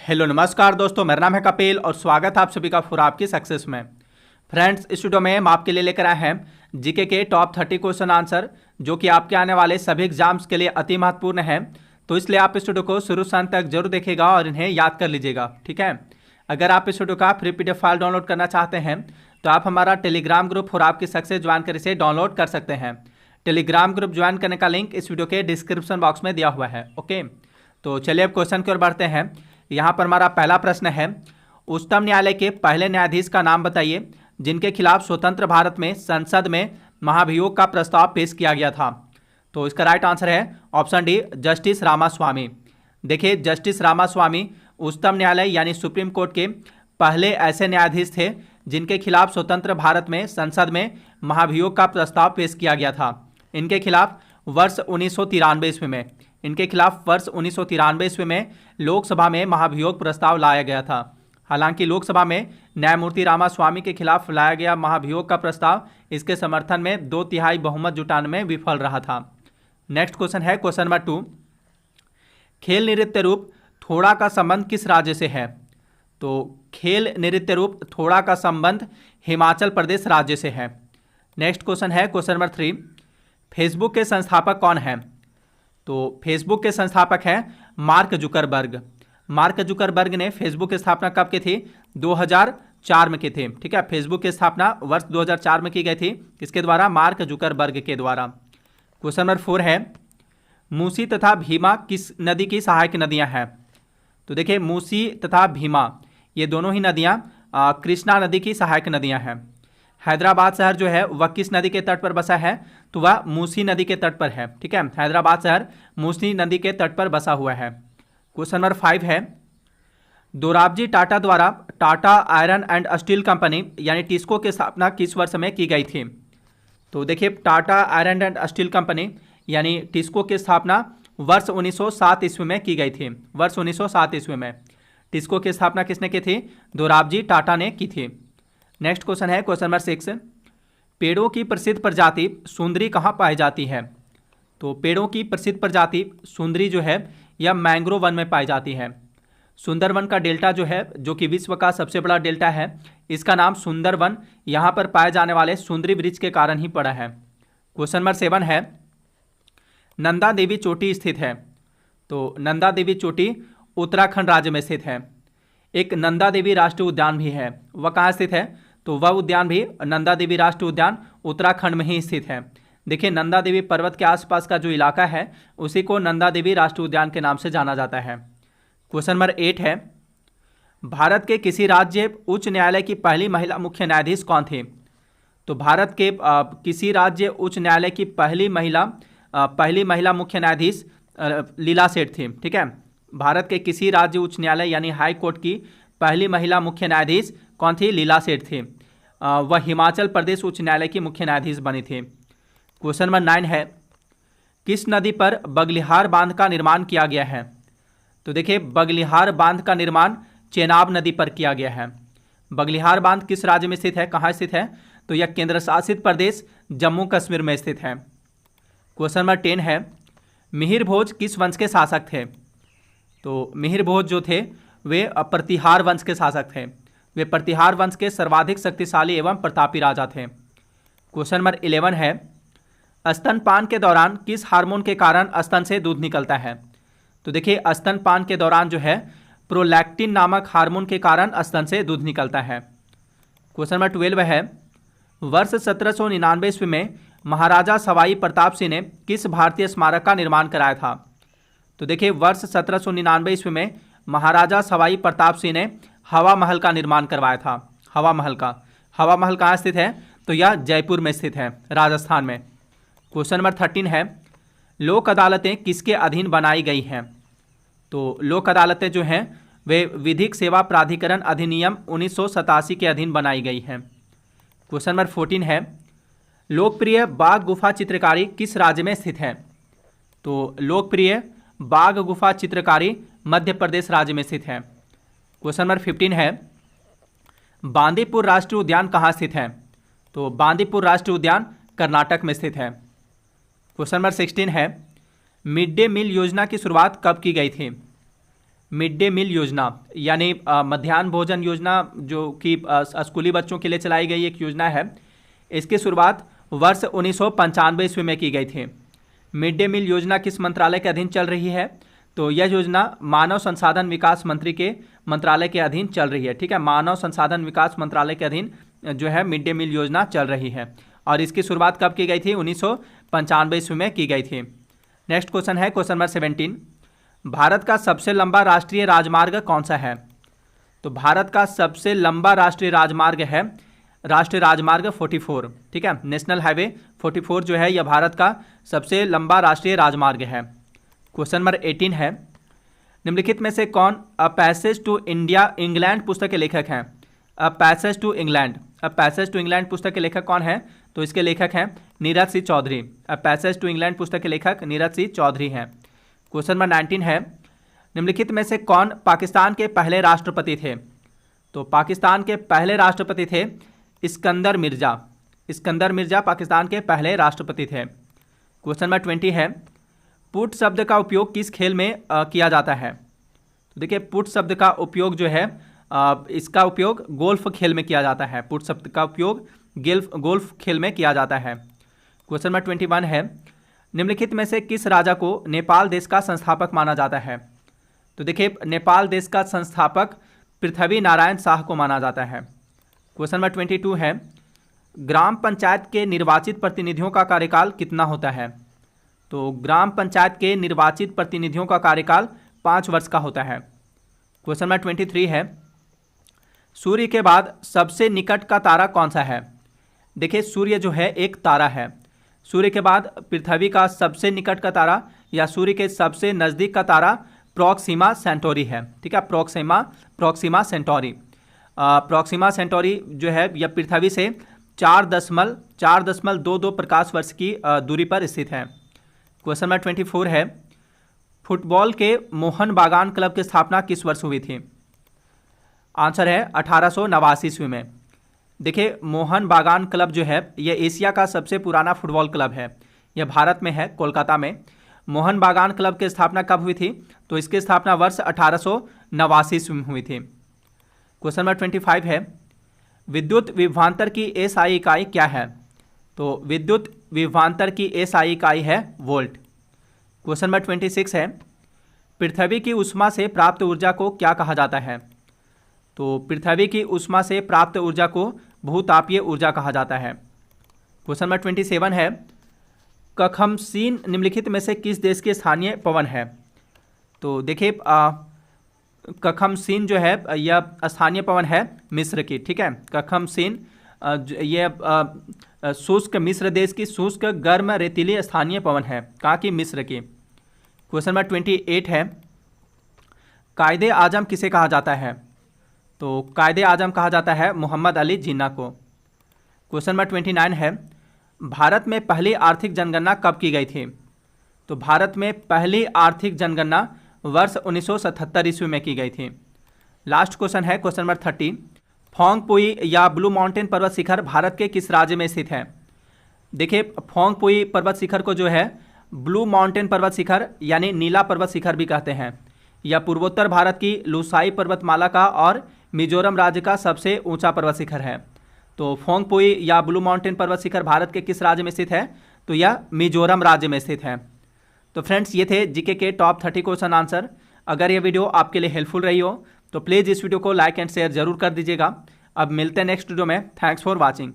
Hello नमस्कार दोस्तों, मेरा नाम है कपिल और स्वागत है आप सभी का फॉर आपकी सक्सेस में। फ्रेंड्स, इस वीडियो में हम आपके लिए लेकर आए हैं जीके के टॉप 30 क्वेश्चन आंसर जो कि आपके आने वाले सभी एग्जाम्स के लिए अति महत्वपूर्ण है। तो इसलिए आप इस वीडियो को शुरू से अंत तक जरूर देखिएगा और इन्हें याद कर लीजिएगा, ठीक है। अगर आप इस वीडियो का फ्री PDF फाइल डाउनलोड करना चाहते हैं तो आप हमारा टेलीग्राम ग्रुप फॉर आपकी सक्सेस ज्वाइन कर इसे डाउनलोड कर सकते हैं। टेलीग्राम ग्रुप ज्वाइन करने का लिंक इस वीडियो के डिस्क्रिप्शन बॉक्स में दिया हुआ है, ओके। तो चलिए अब क्वेश्चन की ओर बढ़ते हैं। यहाँ पर हमारा पहला प्रश्न है, उच्चतम न्यायालय के पहले न्यायाधीश का नाम बताइए जिनके खिलाफ स्वतंत्र भारत में संसद में महाभियोग का प्रस्ताव पेश किया गया था। तो इसका राइट आंसर है ऑप्शन डी, जस्टिस रामास्वामी। देखिए, जस्टिस रामास्वामी उच्चतम न्यायालय यानी सुप्रीम कोर्ट के पहले ऐसे न्यायाधीश थे जिनके खिलाफ स्वतंत्र भारत में संसद में महाभियोग का प्रस्ताव पेश किया गया था। इनके खिलाफ वर्ष 1993 ईस्वी में वर्ष 1993 ईस्वी में लोकसभा में महाभियोग प्रस्ताव लाया गया था। हालांकि लोकसभा में न्यायमूर्ति रामास्वामी के खिलाफ लाया गया महाभियोग का प्रस्ताव इसके समर्थन में 2/3 बहुमत जुटाने में विफल रहा था। नेक्स्ट क्वेश्चन है क्वेश्चन नंबर 2, खेल नृत्य रूप थोड़ा का संबंध किस राज्य से है? तो खेल नृत्य रूप थोड़ा का संबंध हिमाचल प्रदेश राज्य से है। नेक्स्ट क्वेश्चन है क्वेश्चन नंबर 3, फेसबुक के संस्थापक कौन है? तो फेसबुक के संस्थापक हैं मार्क जुकरबर्ग। मार्क जुकरबर्ग ने फेसबुक की स्थापना कब की थी? 2004 में की थी, ठीक है। फेसबुक की स्थापना वर्ष 2004 में की गई थी, किसके द्वारा? मार्क जुकरबर्ग के द्वारा। क्वेश्चन नंबर 4 है, मूसी तथा भीमा किस नदी की सहायक नदियां हैं? तो देखिए, मूसी तथा भीमा ये दोनों ही नदियां कृष्णा नदी की सहायक नदियां हैं। हैदराबाद शहर जो है वह किस नदी के तट पर बसा है? तो वह मूसी नदी के तट पर है, ठीक है। हैदराबाद शहर मूसी नदी के तट पर बसा हुआ है। क्वेश्चन नंबर 5 है, दोराबजी टाटा द्वारा Tata iron and steel company यानी टिस्को की स्थापना किस वर्ष में की गई थी? तो देखिए, Tata iron and steel company यानी टिस्को की स्थापना वर्ष 1907 ईस्वी में की गई थी। वर्ष 1907 ईस्वी में टिस्को की स्थापना किसने की थी? दोराबजी टाटा ने की थी। नेक्स्ट क्वेश्चन है क्वेश्चन नंबर 6, पेड़ों की प्रसिद्ध प्रजाति सुंदरी कहाँ पाई जाती है? तो पेड़ों की प्रसिद्ध प्रजाति सुंदरी जो है यह मैंग्रोव वन में पाई जाती है। सुंदरवन का डेल्टा जो है, जो कि विश्व का सबसे बड़ा डेल्टा है, इसका नाम सुंदरवन यहाँ पर पाए जाने वाले सुंदरी वृक्ष के कारण ही पड़ा है। क्वेश्चन नंबर 7 है, नंदा देवी चोटी स्थित है? तो नंदा देवी चोटी उत्तराखंड राज्य में स्थित है। एक नंदा देवी राष्ट्रीय उद्यान भी है, वह कहाँ स्थित है? तो वह उद्यान भी नंदा देवी राष्ट्रीय उद्यान उत्तराखंड में ही स्थित है। देखिए, नंदा देवी पर्वत के आसपास का जो इलाका है उसी को नंदा देवी राष्ट्रीय उद्यान के नाम से जाना जाता है। क्वेश्चन नंबर 8 है, भारत के किसी राज्य उच्च न्यायालय की पहली महिला मुख्य न्यायाधीश कौन थी? तो भारत के किसी राज्य उच्च न्यायालय की पहली महिला मुख्य न्यायाधीश लीला सेठ थी, ठीक है। भारत के किसी राज्य उच्च न्यायालय यानी हाई कोर्ट की पहली महिला मुख्य न्यायाधीश कौन थी? लीला सेठ थी। वह हिमाचल प्रदेश उच्च न्यायालय की मुख्य न्यायाधीश बनी थी। क्वेश्चन नंबर 9 है, किस नदी पर बगलिहार बांध का निर्माण किया गया है? तो देखिए, बगलिहार बांध का निर्माण चेनाब नदी पर किया गया है। बगलिहार बांध किस राज्य में स्थित है, कहाँ स्थित है? तो यह केंद्र शासित प्रदेश जम्मू कश्मीर में स्थित है। क्वेश्चन नंबर 10 है, मिहिर भोज किस वंश के शासक थे? तो मिहिर भोज जो थे वे प्रतिहार वंश के शासक थे। वे प्रतिहार वंश के सर्वाधिक शक्तिशाली एवं प्रतापी राजा थे। क्वेश्चन नंबर 11 है, स्तनपान के दौरान किस हार्मोन के कारण स्तन से दूध निकलता है? तो देखिए, स्तनपान के दौरान जो है प्रोलैक्टिन नामक हार्मोन के कारण स्तन से दूध निकलता है। क्वेश्चन नंबर 12 है, वर्ष 1799 ईस्वी में महाराजा सवाई प्रताप सिंह ने किस भारतीय स्मारक का निर्माण कराया था? तो देखिए, वर्ष 1799 ईस्वी में महाराजा सवाई प्रताप सिंह ने हवा महल का निर्माण करवाया था। हवा महल कहाँ स्थित है? तो यह जयपुर में स्थित है, राजस्थान में। क्वेश्चन नंबर 13 है, लोक अदालतें किसके अधीन बनाई गई हैं? तो लोक अदालतें जो हैं वे विधिक सेवा प्राधिकरण अधिनियम 1987 के अधीन बनाई गई हैं। क्वेश्चन नंबर 14 है, लोकप्रिय बाघ गुफा चित्रकारी किस राज्य में स्थित है? तो लोकप्रिय बाघ गुफा चित्रकारी मध्य प्रदेश राज्य में स्थित है। क्वेश्चन नंबर 15 है, बांदीपुर राष्ट्रीय उद्यान कहाँ स्थित है? तो बांदीपुर राष्ट्रीय उद्यान कर्नाटक में स्थित है। क्वेश्चन नंबर 16 है, मिड डे मील योजना की शुरुआत कब की गई थी? मिड डे मील योजना यानी मध्याह्न भोजन योजना जो कि स्कूली बच्चों के लिए चलाई गई एक योजना है, इसकी शुरुआत वर्ष 1995 ईस्वी में की गई थी। मिड डे मील योजना किस मंत्रालय के अधीन चल रही है? तो यह योजना मानव संसाधन विकास मंत्री के मंत्रालय के अधीन चल रही है। ठीक है, मानव संसाधन विकास मंत्रालय के अधीन जो है मिड डे मील योजना चल रही है और इसकी शुरुआत कब की गई थी? 1995 ईस्वी में की गई थी। नेक्स्ट क्वेश्चन है क्वेश्चन नंबर 17, भारत का सबसे लंबा राष्ट्रीय राजमार्ग कौन सा है? तो भारत का सबसे लंबा राष्ट्रीय राजमार्ग है राष्ट्रीय राजमार्ग 44। ठीक है, नेशनल हाईवे 44 जो है यह भारत का सबसे लंबा राष्ट्रीय राजमार्ग है। क्वेश्चन नंबर 18 है, निम्नलिखित में से कौन अ पैसेज टू इंग्लैंड पुस्तक के लेखक हैं? अ पैसेज टू इंग्लैंड पुस्तक के लेखक कौन है? तो इसके लेखक हैं Neeraj Singh Chaudhary. A passage to England पुस्तक के लेखक नीरज सिंह चौधरी हैं। क्वेश्चन नंबर 19 है, निम्नलिखित में से कौन पाकिस्तान के पहले राष्ट्रपति थे? तो पाकिस्तान के पहले राष्ट्रपति थे इस्कंदर मिर्जा पाकिस्तान के पहले राष्ट्रपति थे। क्वेश्चन नंबर 20 है, पुट शब्द का उपयोग किस खेल में किया जाता है? तो देखिए, पुट शब्द का उपयोग जो है इसका उपयोग गोल्फ खेल में किया जाता है। पुट शब्द का उपयोग गोल्फ खेल में किया जाता है। क्वेश्चन नंबर 21 है, निम्नलिखित में से किस राजा को नेपाल देश का संस्थापक माना जाता है? तो देखिए, नेपाल देश का संस्थापक पृथ्वी नारायण शाह को माना जाता है। क्वेश्चन नंबर 22 है, ग्राम पंचायत के निर्वाचित प्रतिनिधियों का कार्यकाल कितना होता है? तो ग्राम पंचायत के निर्वाचित प्रतिनिधियों का कार्यकाल 5 वर्ष का होता है। क्वेश्चन नंबर 23 है, सूर्य के बाद सबसे निकट का तारा कौन सा है? देखिए, सूर्य जो है एक तारा है। सूर्य के बाद पृथ्वी का सबसे निकट का तारा या सूर्य के सबसे नज़दीक का तारा प्रोक्सिमा सेंटोरी है। ठीक है, प्रोक्सिमा सेंटोरी जो है यह पृथ्वी से 4.22 प्रकाश वर्ष की दूरी पर स्थित है। क्वेश्चन नंबर 24 है, फुटबॉल के मोहन बागान क्लब की स्थापना किस वर्ष हुई थी? आंसर है 1889 ईस्वी में। देखिए, मोहन बागान क्लब जो है यह एशिया का सबसे पुराना फुटबॉल क्लब है। यह भारत में है, कोलकाता में। मोहन बागान क्लब की स्थापना कब हुई थी? तो इसकी स्थापना वर्ष 1889 ईस्वी में हुई थी। क्वेश्चन नंबर 25 है, विद्युत विभवांतर की एसआई इकाई क्या है? तो विद्युत विभवांतर की एसआई इकाई है वोल्ट। क्वेश्चन नंबर 26 है, पृथ्वी की ऊष्मा से प्राप्त ऊर्जा को क्या कहा जाता है? तो पृथ्वी की ऊष्मा से प्राप्त ऊर्जा को भूतापीय ऊर्जा कहा जाता है। क्वेश्चन नंबर 27 है, कखमसीन निम्नलिखित में से किस देश के स्थानीय पवन है? तो देखिए, कखमसीन जो है यह स्थानीय पवन है मिस्र की। ठीक है, कखमसीन यह शुष्क मिस्र देश की शुष्क गर्म रेतीली स्थानीय पवन है। कहाँ की? मिस्र की। क्वेश्चन नंबर 28 है, कायदे आजम किसे कहा जाता है? तो कायदे आजम कहा जाता है मोहम्मद अली जिन्ना को। क्वेश्चन नंबर 29 है, भारत में पहली आर्थिक जनगणना कब की गई थी? तो भारत में पहली आर्थिक जनगणना वर्ष 1977 ईस्वी में की गई थी। लास्ट क्वेश्चन है क्वेश्चन नंबर 30, फोंगपुई या ब्लू माउंटेन पर्वत शिखर भारत के किस राज्य में स्थित है? देखिए, फोंगपुई पर्वत शिखर को जो है ब्लू माउंटेन पर्वत शिखर यानी नीला पर्वत शिखर भी कहते हैं। यह पूर्वोत्तर भारत की लुसाई पर्वतमाला का और मिजोरम राज्य का सबसे ऊंचा पर्वत शिखर है। तो फोंगपुई या ब्लू माउंटेन पर्वत शिखर भारत के किस राज्य में स्थित है? तो यह मिजोरम राज्य में स्थित है। तो फ्रेंड्स, ये थे जीके के टॉप 30 क्वेश्चन आंसर। अगर ये वीडियो आपके लिए हेल्पफुल रही हो तो प्लीज़ इस वीडियो को लाइक एंड शेयर जरूर कर दीजिएगा। अब मिलते हैं नेक्स्ट वीडियो में। Thanks for watching.